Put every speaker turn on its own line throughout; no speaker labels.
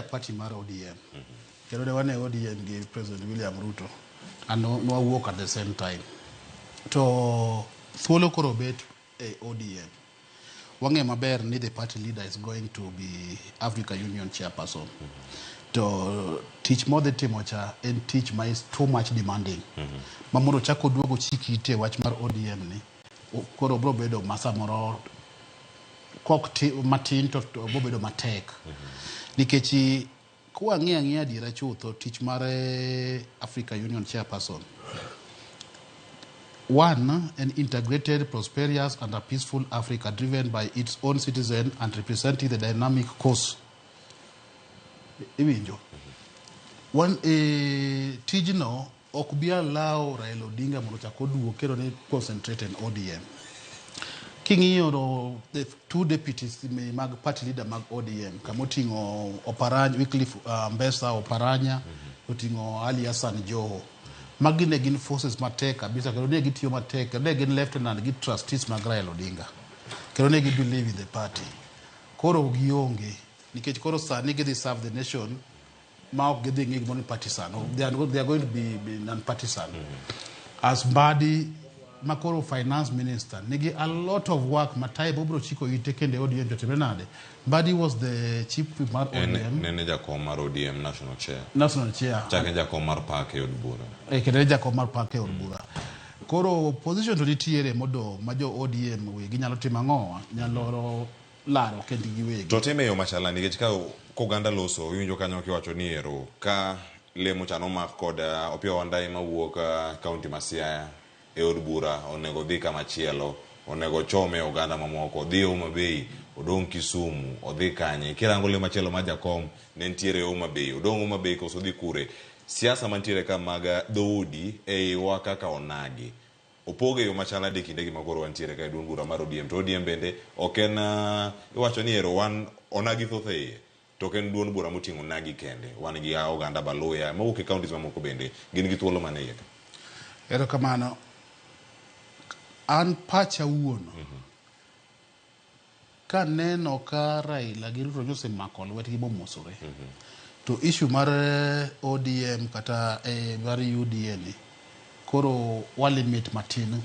party mar ODM. Kendo ne wane ODM gi President William Ruto. And no work at the same time. To thuolo koro bet ODM. Wange maber ni the party leader is going to be Africa Union chairperson. To teach more the timocha and teach my is too much demanding. Mamoro chako duogo chikite wach mar ODM ni. Koro bro bedo masa moro kokti matin to bro bedo matek. Nikechi kuwa ngia dira chutho teach mar Africa Union chairperson. One, an integrated, prosperous, and a peaceful Africa driven by its own citizens and representing the dynamic course. One, Tijino, Okubia Lao, Raila Odinga, Morochakodu, Kerone concentrate on ODM. King the two deputies, mag party leader mag ODM, Kamotingo Oparanya, Wycliffe Mbesa Oparanya, Utingo Ali Hassan Joho. Magine gin forces mateka bisa kerone gitiyo mateka kerone gin lieutenant git trustees mag Raila Odinga kerone gi believe in the party koro gionge nikech koro sani gi serve the nation ma ok gi ngi mon partisan they are going to be non-partisan as Mbadi makoro finance minister nigi a lot of work matai bobro chiko ite kende ODM jotemenade Mbadi was the chief whip mar ODM
nene jakom mar ODM national chair chake jakom mar parke od bura
kende jakom mar parke od bura koro position to nitiere modo ma jo ODM we ginyalo timo ang'o nyalo laro kendi giwegi
to time yo machala nikech ka koganda loso winjo kanyo kiwacho ni ero ka lemo chano mak kod Opiyo Wandayi mawuok county ma Siaya e od bura onego dhi kama chielo onego chome oganda mamoko dhi Homa Bay odong Kisumu odhi kanye kirango le machielo ma jakom ne ntiere Homa Bay odong Homa Bay koso dhi kure siasa mantiere ka maga dhoudi e waka ka onagi opoge yo machala de kinde gi magoro wantiere ka duon bura mar ODM to ODM bende oken iwacho ni ero wan onagi thothe to ken duon bura motingo nagi kende wan gi oganda Baluya mawuok e counties mamoko bende gin gi thuolo mane yeka
ero kamano an pacha uono ka neno ka Raila gi Ruto nyose mako lwetgi bomosore to issue mar ODM kata mar UDA ni koro walimit matin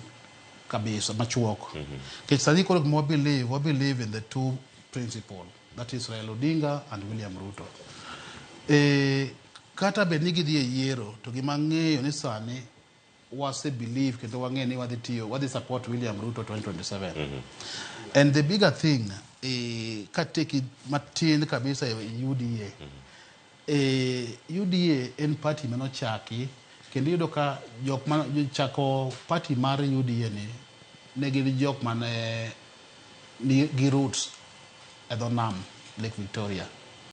kabisa machuok kech sani koro we believe in the two principles, that is Raila Odinga and William Ruto kata be nigi dhi yiero to gima ng'eyo ni sani wase believe kendo wang'e ni wadhi support William Ruto 2027 and the bigger thing ka take matin kabisa UDA UDA en party manochaki kendo yudo ka jok man chako party mar UDA ne gin jok man gi roots e dho nam Lake Victoria